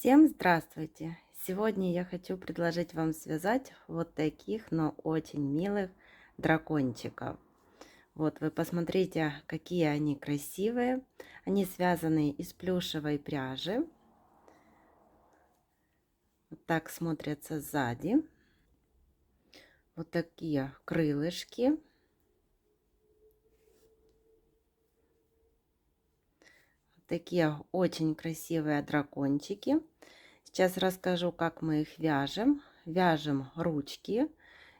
Всем здравствуйте! Сегодня я хочу предложить вам связать вот таких, но очень милых дракончиков. Вот вы посмотрите, какие они красивые. Они связаны из плюшевой пряжи. Вот так смотрятся сзади. Вот такие крылышки. Такие очень красивые дракончики. Сейчас расскажу, как мы их вяжем. Вяжем ручки,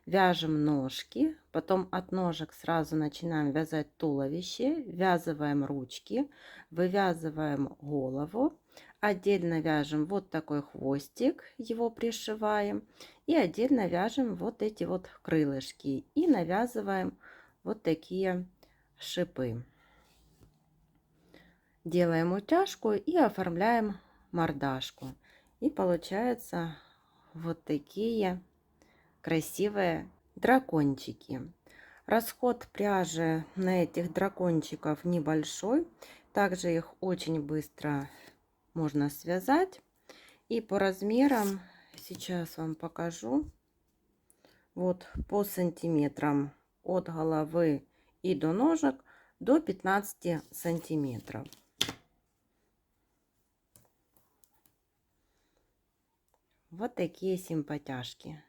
вяжем ножки, потом от ножек сразу начинаем вязать туловище, ввязываем ручки, вывязываем голову, отдельно вяжем вот такой хвостик, его пришиваем, и отдельно вяжем вот эти вот крылышки и навязываем вот такие шипы. Делаем утяжку и оформляем мордашку. И получается вот такие красивые дракончики. Расход пряжи на этих дракончиков небольшой. Также их очень быстро можно связать. И по размерам сейчас вам покажу. Вот по сантиметрам от головы и до ножек до 15 сантиметров. Вот такие симпатяшки.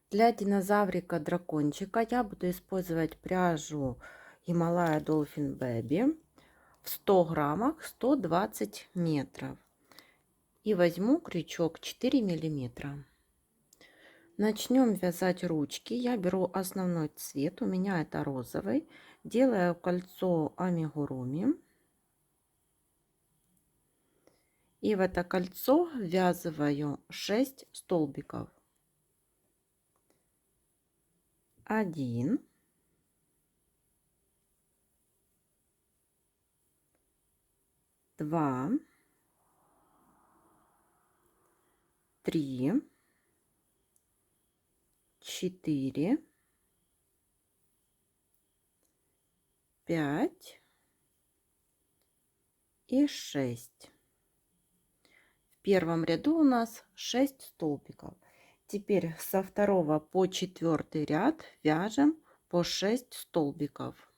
Для динозаврика дракончика я буду использовать пряжу Himalaya Dolphin Baby в 100 граммах 120 метров. И возьму крючок 4 миллиметра. Начнем вязать ручки. Я беру основной цвет, у меня это розовый. Делаю кольцо амигуруми. И в это кольцо ввязываю 6 столбиков. 1, 2, 3, 4, 5 и 6. В первом ряду у нас 6 столбиков. Теперь со 2 по 4 ряд вяжем по 6 столбиков.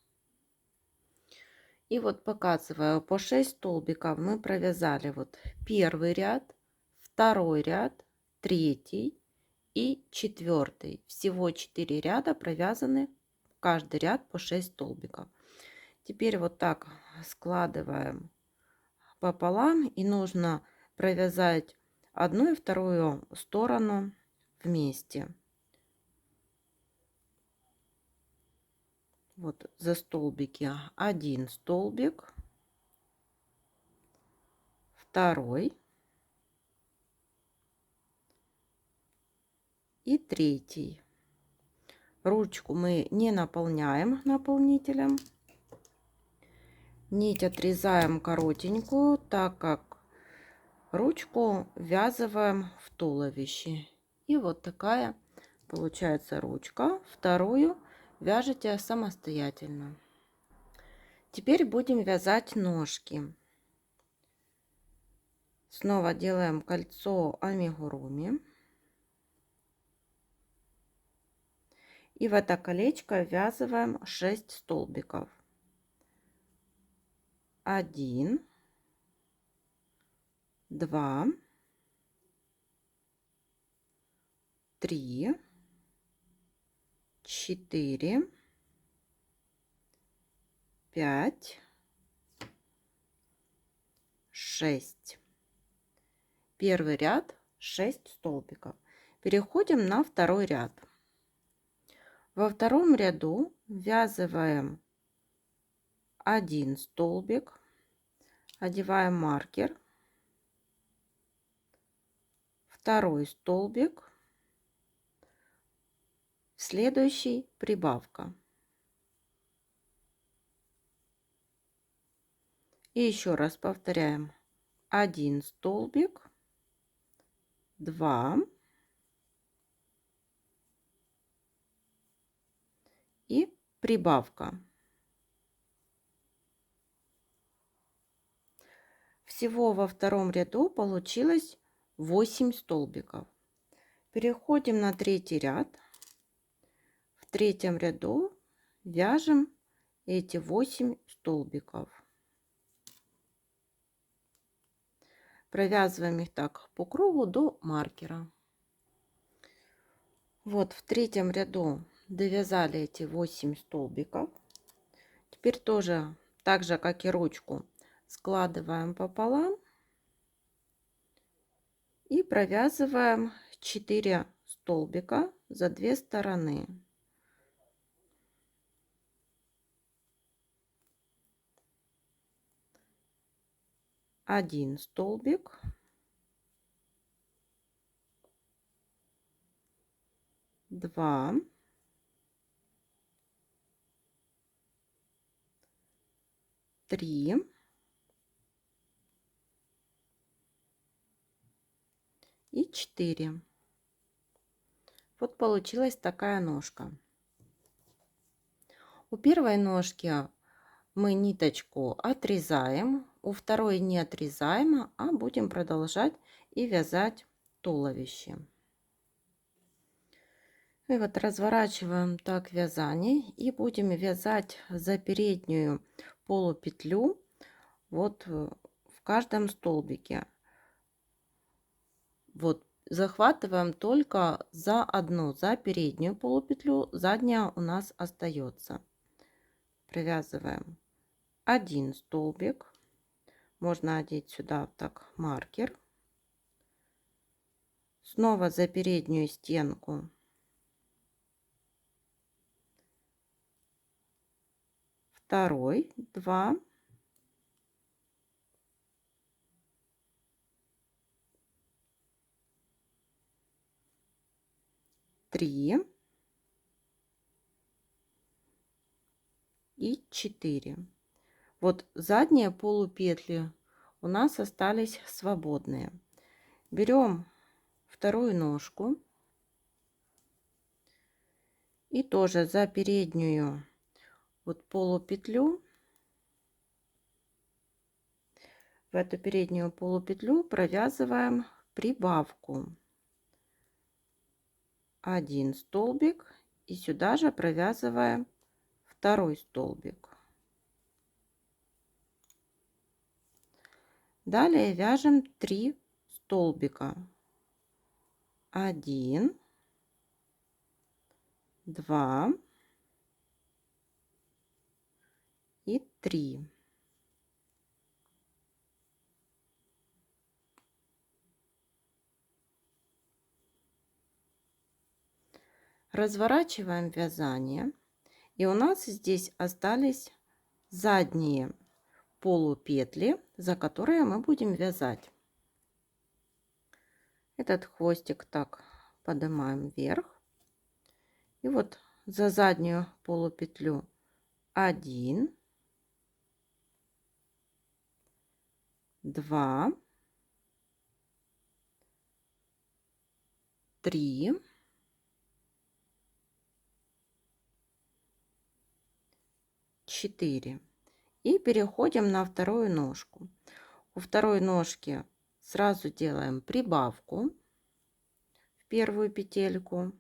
И вот показываю, по 6 столбиков мы провязали вот первый ряд, второй ряд, третий и четвертый. Всего 4 ряда провязаны, каждый ряд по 6 столбиков. Теперь вот так складываем пополам, и нужно провязать одну и вторую сторону вместе. Вот за столбики один столбик, второй и третий. Ручку мы не наполняем наполнителем. Нить отрезаем коротенькую, так как ручку ввязываем в туловище. И вот такая получается ручка. Вторую вяжете самостоятельно. Теперь будем вязать ножки. Снова делаем кольцо амигуруми. И в это колечко ввязываем 6 столбиков. 1, 2, 3, 4, 5, 6. Первый ряд 6 столбиков. Переходим на второй ряд. Во втором ряду ввязываем 1 столбик, одеваем маркер, второй столбик, следующий прибавка. И еще раз повторяем: 1 столбик, 2 и прибавка. Всего во втором ряду получилось 8 столбиков. Переходим на третий ряд. В третьем ряду вяжем эти 8 столбиков. Провязываем их так по кругу до маркера. Вот в третьем ряду довязали эти 8 столбиков. Теперь тоже так же, как и ручку, складываем пополам и провязываем 4 столбика за 2 стороны. Один столбик, два, три, и 4. Вот получилась такая ножка. У первой ножки мы ниточку отрезаем, у второй не отрезаем, а будем продолжать и вязать туловище. И вот разворачиваем так вязание и будем вязать за переднюю полупетлю вот в каждом столбике. Вот захватываем только за одну, за переднюю полупетлю, задняя у нас остается. Провязываем один столбик, можно одеть сюда так маркер, снова за переднюю стенку второй, 2, три и 4. Вот задние полупетли у нас остались свободные. Берем вторую ножку и тоже за переднюю вот полупетлю, в эту переднюю полупетлю провязываем прибавку. Один столбик и сюда же провязываем второй столбик. Далее вяжем 3 столбика. 1, 2 и 3. Разворачиваем вязание, и у нас здесь остались задние полупетли, за которые мы будем вязать. Этот хвостик так поднимаем вверх, и вот за заднюю полупетлю 1, 2, 3, 4. И переходим на вторую ножку. У второй ножки сразу делаем прибавку в первую петельку,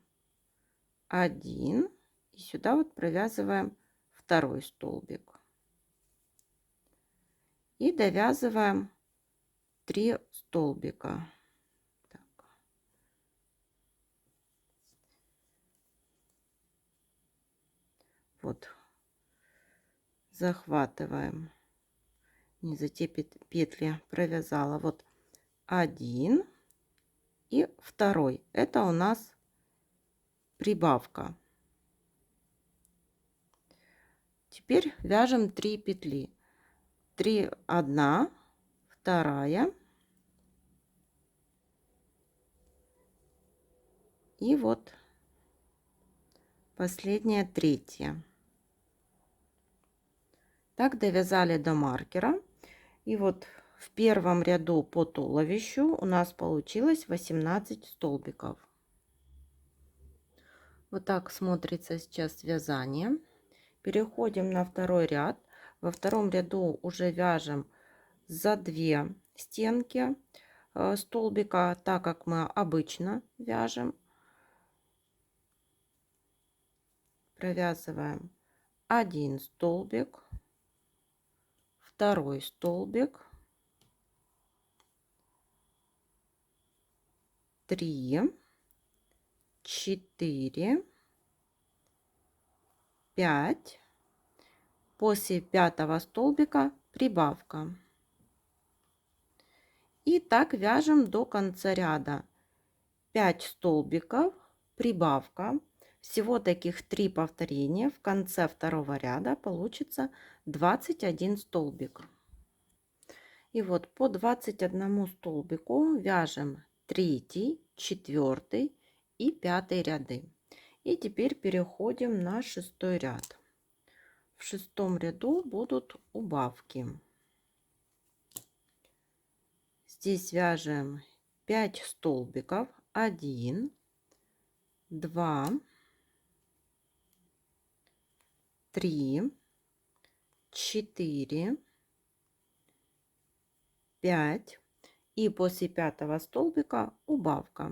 1, и сюда вот провязываем второй столбик и довязываем 3 столбика. Так. Вот захватываем, не за те петли провязала, вот 1 и второй, это у нас прибавка. Теперь вяжем 3 петли, 3, 1, 2 и вот последняя, 3. Так довязали до маркера. И вот в первом ряду по туловищу у нас получилось 18 столбиков. Вот так смотрится сейчас вязание. Переходим на второй ряд. Во втором ряду уже вяжем за 2 стенки столбика, так как мы обычно вяжем. Провязываем один столбик, второй столбик, 3, 4, 5. После пятого столбика прибавка. И так вяжем до конца ряда. 5 столбиков, прибавка. Всего таких 3 повторения. В конце второго ряда получится 21 столбик. И вот по 21 столбику вяжем 3, 4 и 5 ряды. И теперь переходим на 6 ряд. В 6 ряду будут убавки. Здесь вяжем 5 столбиков, 1, 2, 3, 4, 5 и после пятого столбика убавка.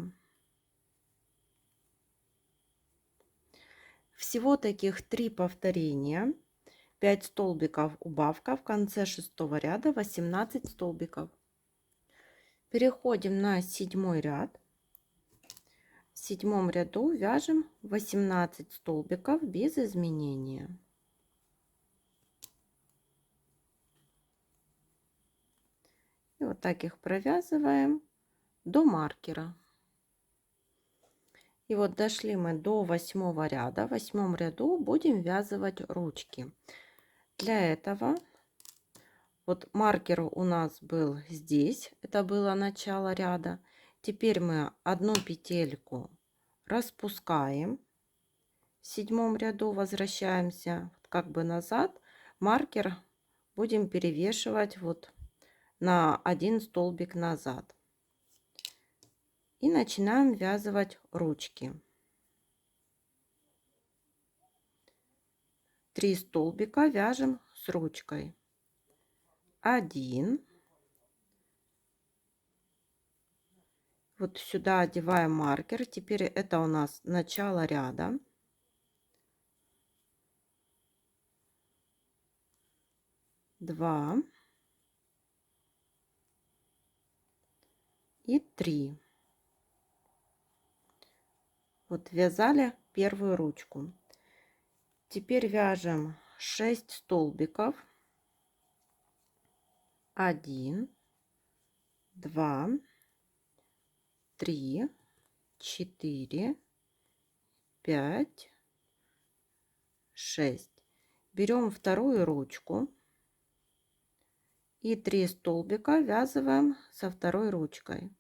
Всего таких 3 повторения. 5 столбиков убавка, в конце 6 ряда 18 столбиков. Переходим на 7 ряд. В 7 ряду вяжем 18 столбиков без изменения. И вот так их провязываем до маркера. И вот дошли мы до 8 ряда. В 8 ряду будем вязывать ручки. Для этого вот маркер у нас был здесь, это было начало ряда. Теперь мы одну петельку распускаем. В 7 ряду возвращаемся как бы назад. Маркер будем перевешивать вот на один столбик назад. И начинаем вязывать ручки. 3 столбика вяжем с ручкой. 1. Вот сюда одеваем маркер. Теперь это у нас начало ряда. 2 и 3. Вот вязали первую ручку. Теперь вяжем 6 столбиков. 1, 2, 3, 4, 5, 6. Берем вторую ручку и 3 столбика вязываем со второй ручкой.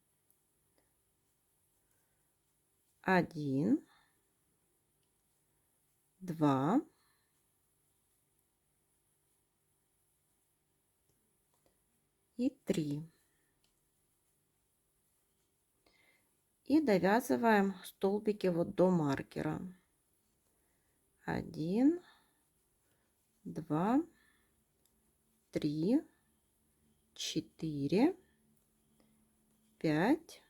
1, 2, 3. И довязываем столбики вот до маркера. 1, 2, 3, 4, 5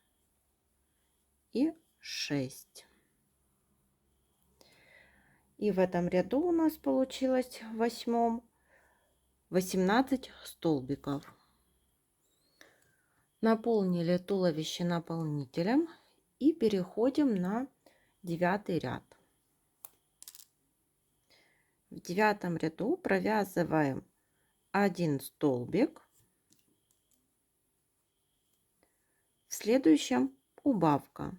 и 6. И в этом ряду у нас получилось в 8 18 столбиков. Наполнили туловище наполнителем и переходим на 9 ряд. В 9 ряду провязываем 1 столбик, в следующем убавка.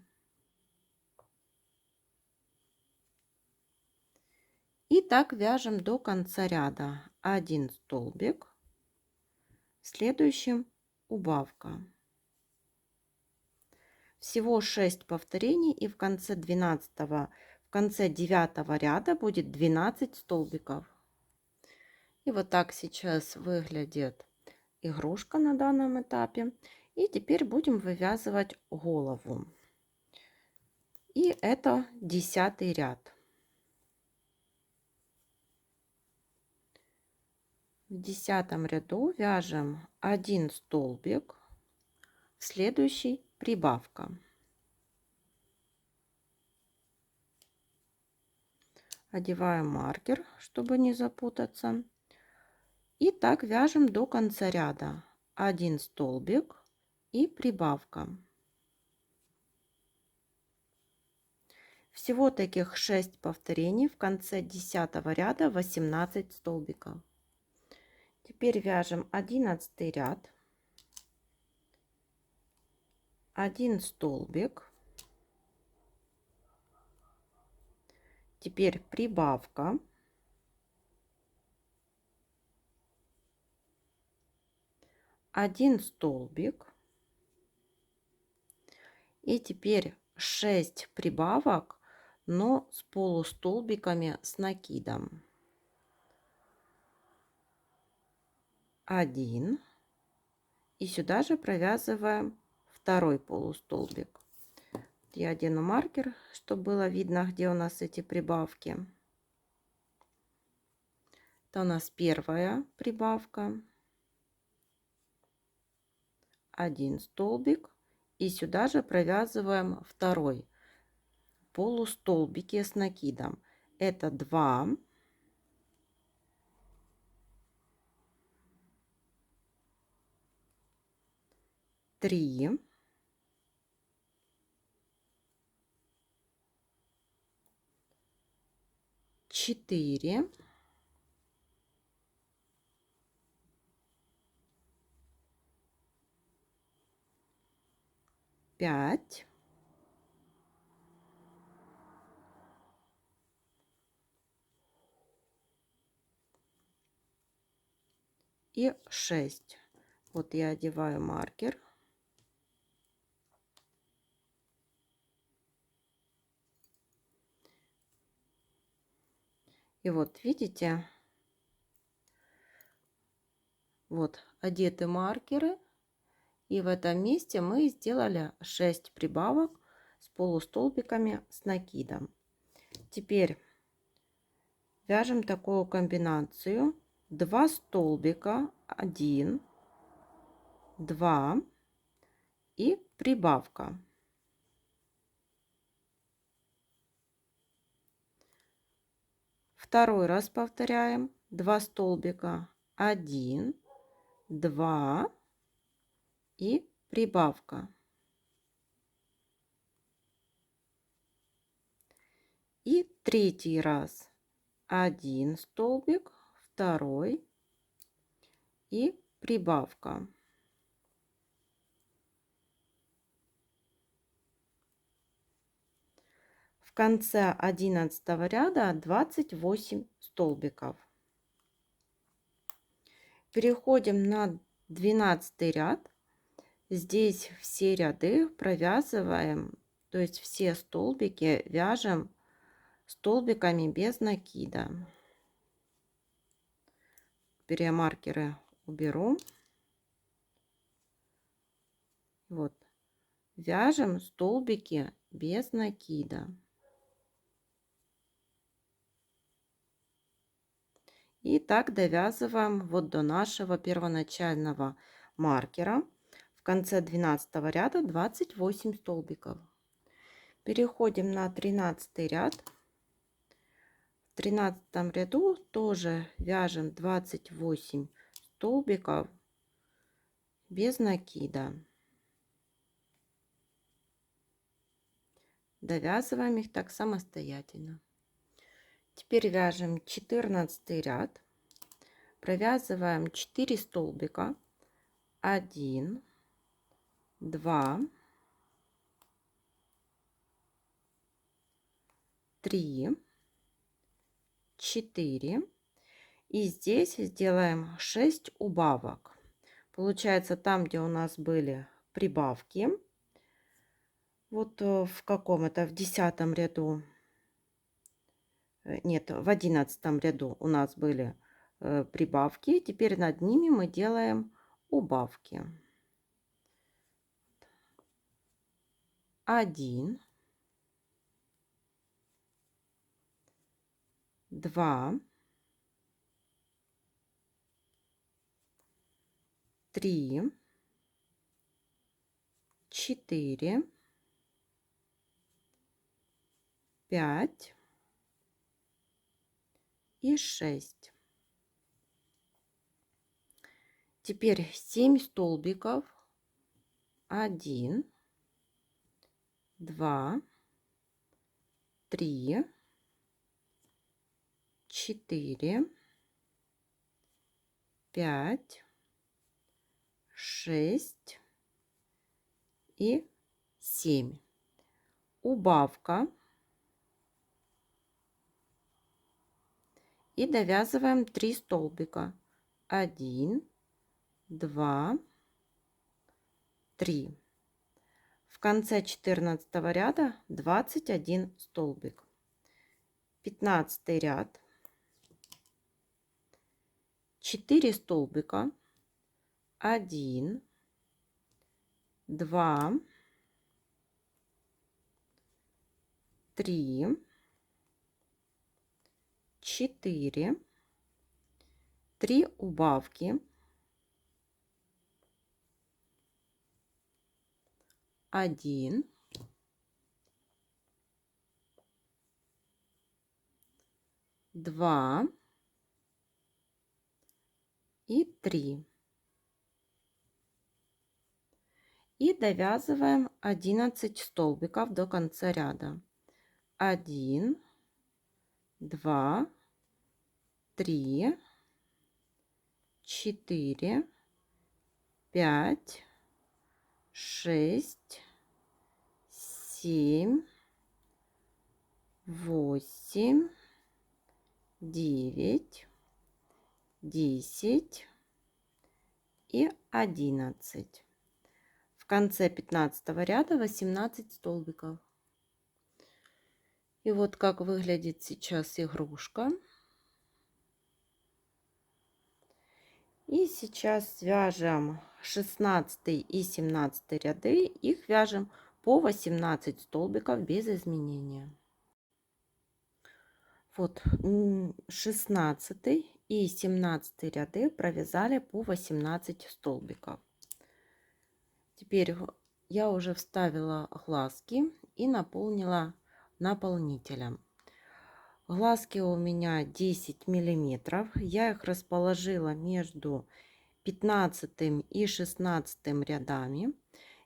И так вяжем до конца ряда. 1 столбик, в следующем убавка. Всего 6 повторений, и в конце 9 ряда будет 12 столбиков. И вот так сейчас выглядит игрушка на данном этапе. И теперь будем вывязывать голову. И это 10 ряд. В 10 ряду вяжем 1 столбик, Следующий прибавка. Одеваем маркер, чтобы не запутаться. И так вяжем до конца ряда. 1 столбик и прибавка. Всего таких 6 повторений. В конце 10 ряда 18 столбиков. Теперь вяжем 11 ряд. 1 столбик. Теперь прибавка. Один столбик. И теперь 6 прибавок, но с полустолбиками с накидом. 1. И сюда же провязываем второй полустолбик. Я одену маркер, чтобы было видно, где у нас эти прибавки. Это у нас первая прибавка. 1 столбик. И сюда же провязываем второй полустолбики с накидом. Это 2. 3. 4. 5. И 6. Вот я одеваю маркер. И вот видите, вот одеты маркеры. И в этом месте мы сделали 6 прибавок с полустолбиками с накидом. Теперь вяжем такую комбинацию. 2 столбика, 1, 2 и прибавка. Второй раз повторяем. 2 столбика, 1, 2 и прибавка. И третий раз. 1 столбик, второй и прибавка. В конце 11 ряда 28 столбиков. Переходим на 12 ряд. Здесь все ряды провязываем, то есть все столбики вяжем столбиками без накида. Теперь я маркеры уберу. Вот. Вяжем столбики без накида. И так довязываем вот до нашего первоначального маркера. В конце 12 ряда 28 столбиков. Переходим на 13 ряд. В 13 ряду тоже вяжем 28 столбиков без накида. Довязываем их так самостоятельно. Теперь вяжем 14 ряд. Провязываем 4 столбика. 1, 2, 3, 4. И здесь сделаем 6 убавок. Получается, там, где у нас были прибавки, вот в каком это, в 10 ряду, нет, в 11 ряду у нас были прибавки. Теперь над ними мы делаем убавки. 1, 2, 3, 4, 5 и 6. Теперь 7 столбиков. 1, 2, 3, 4, 5, 6 и 7. Убавка. И довязываем 3 столбика. 1, 2, 3. В конце 14 ряда 21 столбик. 15 ряд. 4 столбика. 1, 2, 3, 4, 3 убавки, 1, 2 и 3. И довязываем 11 столбиков до конца ряда. 1, 2, 3, 4, 5, 6, 7, 8, 9, 10 и 11. В конце 15 ряда 18 столбиков. И вот как выглядит сейчас игрушка. И сейчас свяжем 16 и 17 ряды. Их вяжем по 18 столбиков без изменения. Вот 16 и 17 ряды провязали по 18 столбиков. Теперь я уже вставила глазки и наполнила наполнителем. Глазки у меня 10 миллиметров. Я их расположила между 15 и 16 рядами.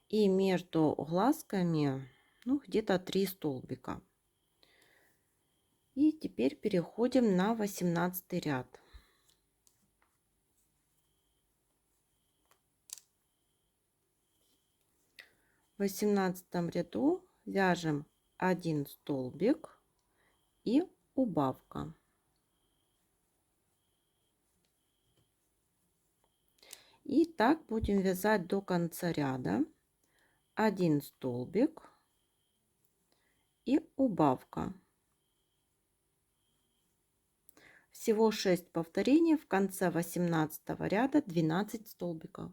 И между глазками где-то 3 столбика. И теперь переходим на 18 ряд. В 18 ряду вяжем 1 столбик и убавка. И так будем вязать до конца ряда. 1 столбик и убавка. Всего 6 повторений. В конце 18 ряда 12 столбиков.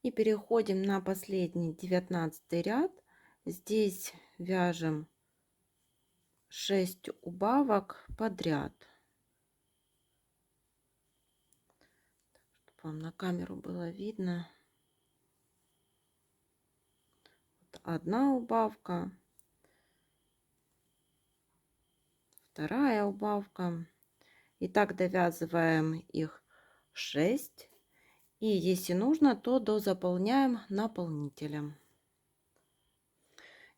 И переходим на последний 19 ряд. Здесь вяжем 6 убавок подряд. Чтобы вам на камеру было видно. Вот одна убавка, вторая убавка. И так довязываем их 6. И если нужно, то дозаполняем наполнителем.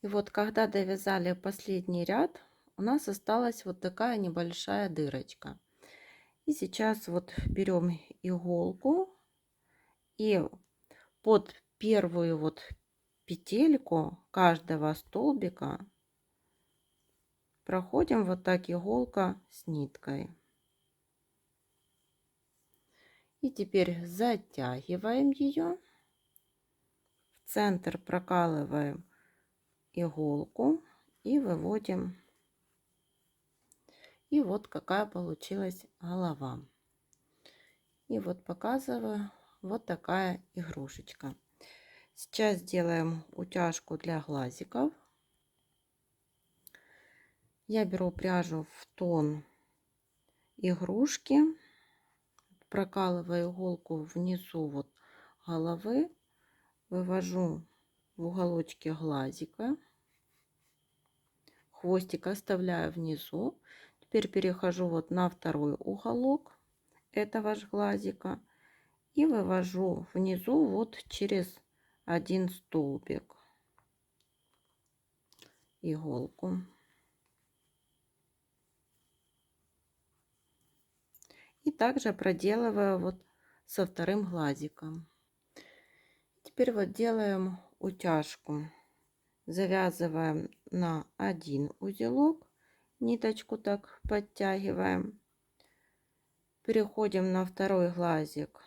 И вот когда довязали последний ряд, у нас осталась вот такая небольшая дырочка. И сейчас вот берем иголку и под первую вот петельку каждого столбика проходим вот так иголка с ниткой. И теперь затягиваем ее. В центр прокалываем иголку и выводим. И вот какая получилась голова. И вот показываю, вот такая игрушечка. Сейчас сделаем утяжку для глазиков. Я беру пряжу в тон игрушки, прокалываю иголку внизу вот головы, вывожу в уголочке глазика. Хвостик оставляю внизу. Теперь перехожу вот на второй уголок этого же глазика и вывожу внизу вот через один столбик иголку. И также проделываю вот со вторым глазиком. Теперь вот делаем утяжку. Завязываем на один узелок, ниточку так подтягиваем. Переходим на второй глазик,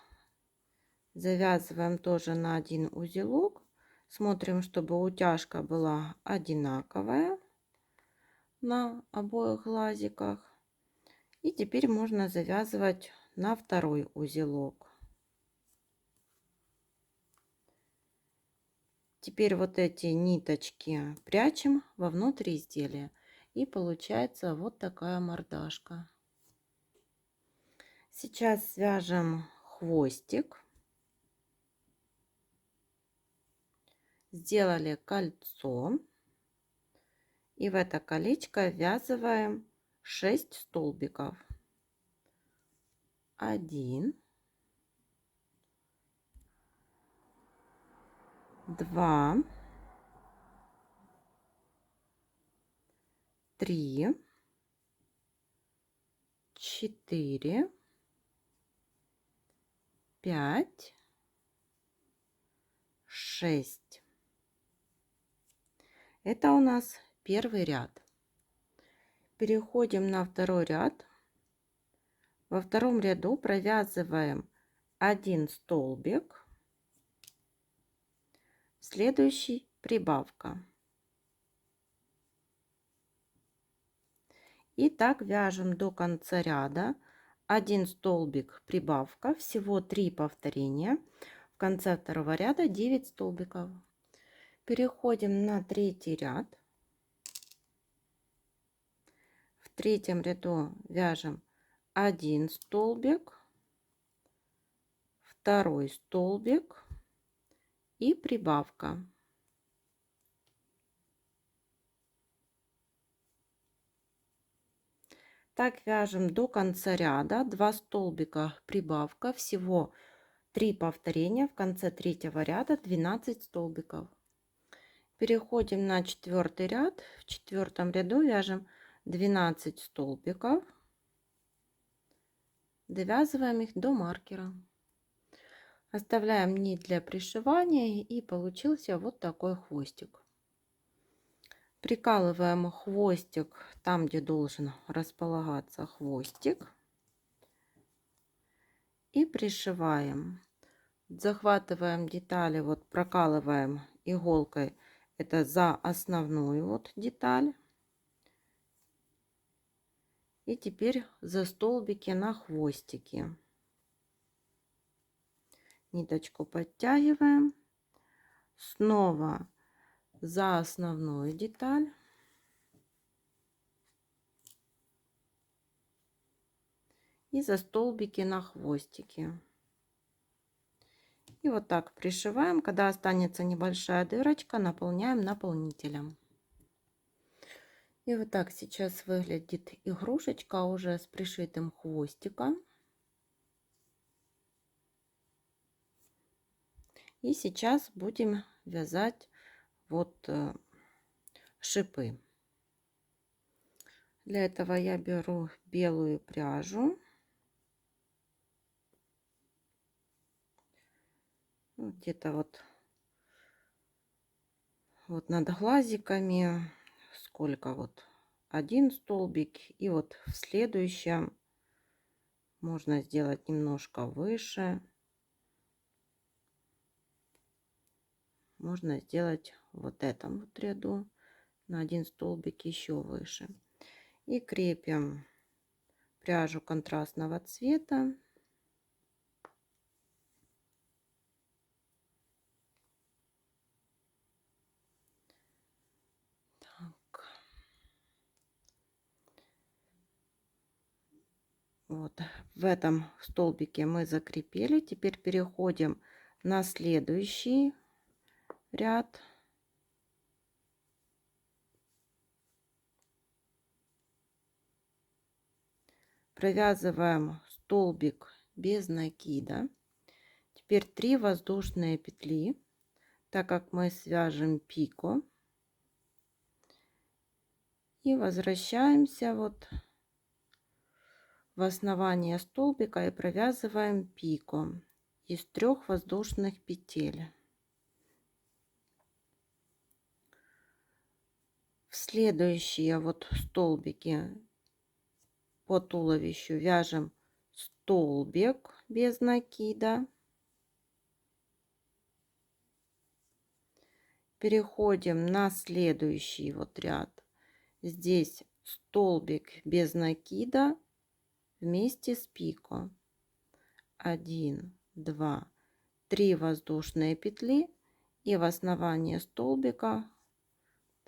завязываем тоже на один узелок. Смотрим, чтобы утяжка была одинаковая на обоих глазиках. И теперь можно завязывать на второй узелок. Теперь вот эти ниточки прячем вовнутрь изделия. И получается вот такая мордашка. Сейчас свяжем хвостик. Сделали кольцо. И в это колечко ввязываем 6 столбиков. 1, 2, 3, 4, 5, 6. Это у нас первый ряд. Переходим на второй ряд. Во втором ряду провязываем 1 столбик. Следующий прибавка. И так вяжем до конца ряда. 1 столбик прибавка, всего 3 повторения. В конце второго ряда 9 столбиков. Переходим на третий ряд. В третьем ряду вяжем 1 столбик, второй столбик и прибавка. Так вяжем до конца ряда. 2 столбика прибавка, всего 3 повторения. В конце третьего ряда 12 столбиков. Переходим на четвертый ряд. В четвертом ряду вяжем 12 столбиков. Довязываем их до маркера. Оставляем нить для пришивания, и получился вот такой хвостик. Прикалываем хвостик там, где должен располагаться хвостик, и пришиваем. Захватываем детали, вот прокалываем иголкой, это за основную вот деталь. И теперь за столбики на хвостике. Ниточку подтягиваем. Снова за основную деталь. И за столбики на хвостике. И вот так пришиваем. Когда останется небольшая дырочка, наполняем наполнителем. И вот так сейчас выглядит игрушечка уже с пришитым хвостиком. И сейчас будем вязать вот шипы. Для этого я беру белую пряжу. Где-то вот над глазиками, сколько вот, 1 столбик, и вот в следующем можно сделать немножко выше, можно сделать вот этом вот ряду на 1 столбик еще выше. И крепим пряжу контрастного цвета. Вот в этом столбике мы закрепили. Теперь переходим на следующий ряд. провязываем столбик без накида. Теперь 3 воздушные петли, так как мы свяжем пико, и возвращаемся вот в основание столбика и провязываем пико из 3 воздушных петель. В следующие вот столбики по туловищу вяжем столбик без накида. Переходим на следующий вот ряд. Здесь столбик без накида вместе с пико. 1, 2, 3 воздушные петли, и в основании столбика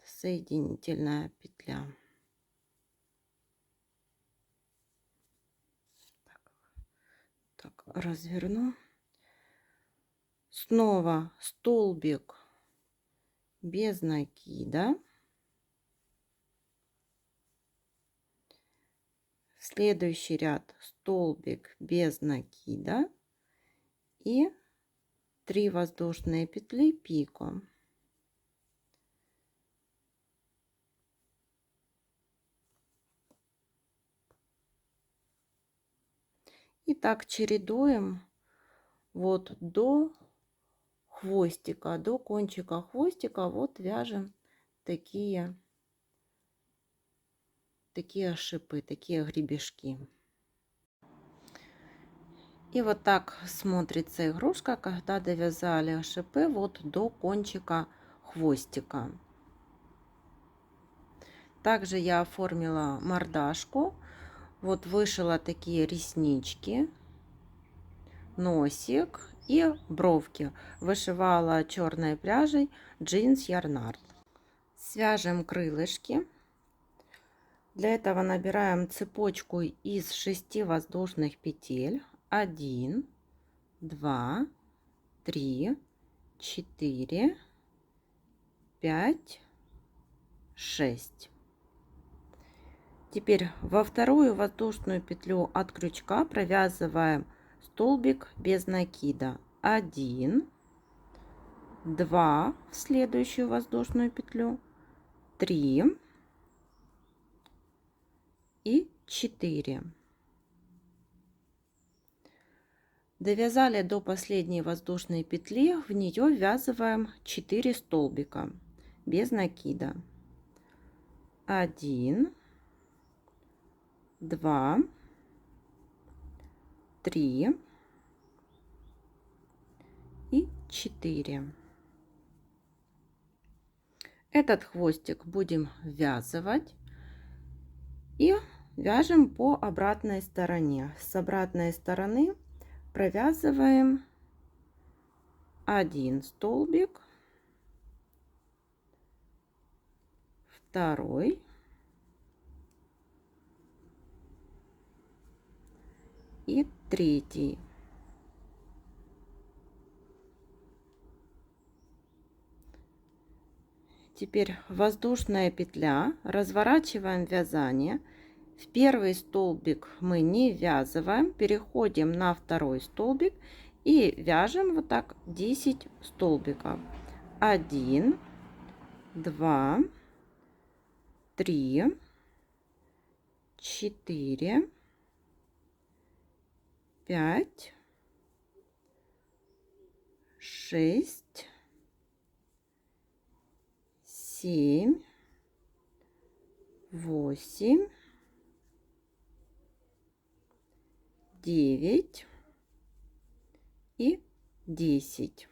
соединительная петля. Так, разверну. Снова столбик без накида. Следующий ряд столбик без накида и 3 воздушные петли пико. И так чередуем вот до хвостика, до кончика хвостика. Вот вяжем такие шипы, такие гребешки. И вот так смотрится игрушка, когда довязали шипы вот до кончика хвостика. Также я оформила мордашку. Вот вышила такие реснички, носик и бровки. Вышивала черной пряжей джинс Ярнард. Свяжем крылышки. Для этого набираем цепочку из 6 воздушных петель. 1, 2, 3, 4, 5, 6. Теперь во вторую воздушную петлю от крючка провязываем столбик без накида. 1, 2 в следующую воздушную петлю, 3 и 4. Довязали до последней воздушной петли, в нее ввязываем 4 столбика без накида. 1, 2, 3 и 4. Этот хвостик будем ввязывать и вяжем по обратной стороне. С обратной стороны провязываем 1 столбик, 2 и 3. Теперь воздушная петля, разворачиваем вязание. В первый столбик мы не ввязываем, переходим на второй столбик и вяжем вот так 10 столбиков. 1, 2, 3, 4, 5, 6, 7, 8, 9 и 10.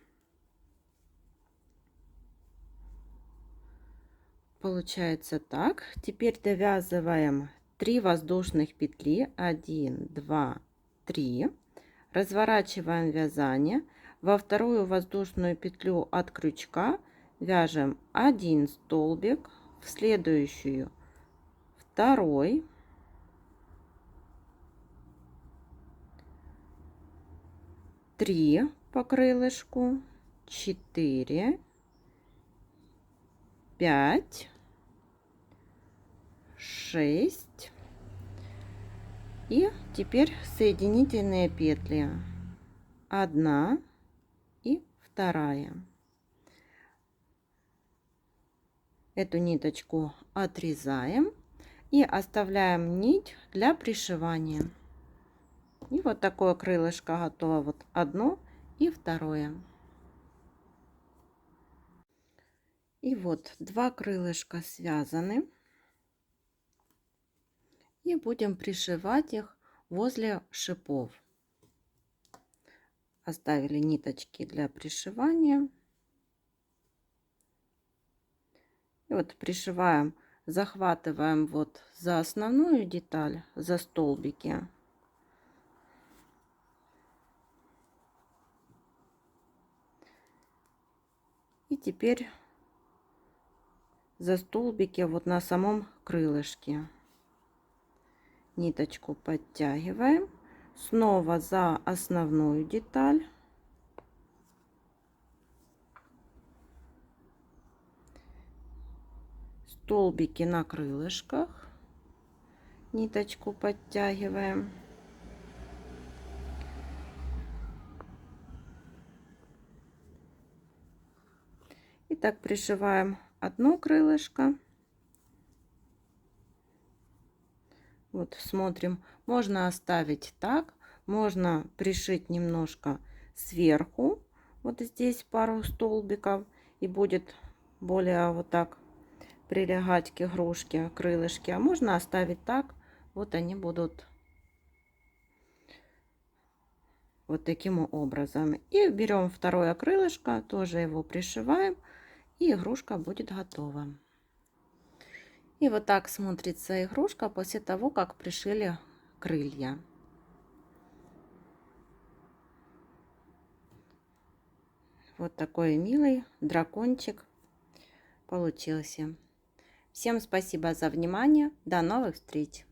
Получается так. Теперь довязываем 3 воздушных петли. 1, 2, 3. Разворачиваем вязание. Во вторую воздушную петлю от крючка вяжем 1 столбик, в следующую 2, 3 по крылышку, 4, 5, 6 И теперь соединительные петли. 1 и 2. Эту ниточку отрезаем и оставляем нить для пришивания. И вот такое крылышко готово. Вот 1 и 2. И вот 2 крылышка связаны. И будем пришивать их возле шипов. Оставили ниточки для пришивания. И вот пришиваем, захватываем вот за основную деталь, за столбики. И теперь за столбики вот на самом крылышке. Ниточку подтягиваем. Снова за основную деталь. Столбики на крылышках. Ниточку подтягиваем. И так пришиваем одно крылышко. Вот смотрим, можно оставить так, можно пришить немножко сверху, вот здесь пару столбиков, и будет более вот так прилегать к игрушке крылышки, а можно оставить так, вот они будут вот таким образом. И берем второе крылышко, тоже его пришиваем, и игрушка будет готова. И вот так смотрится игрушка после того, как пришили крылья. Вот такой милый дракончик получился. Всем спасибо за внимание. До новых встреч!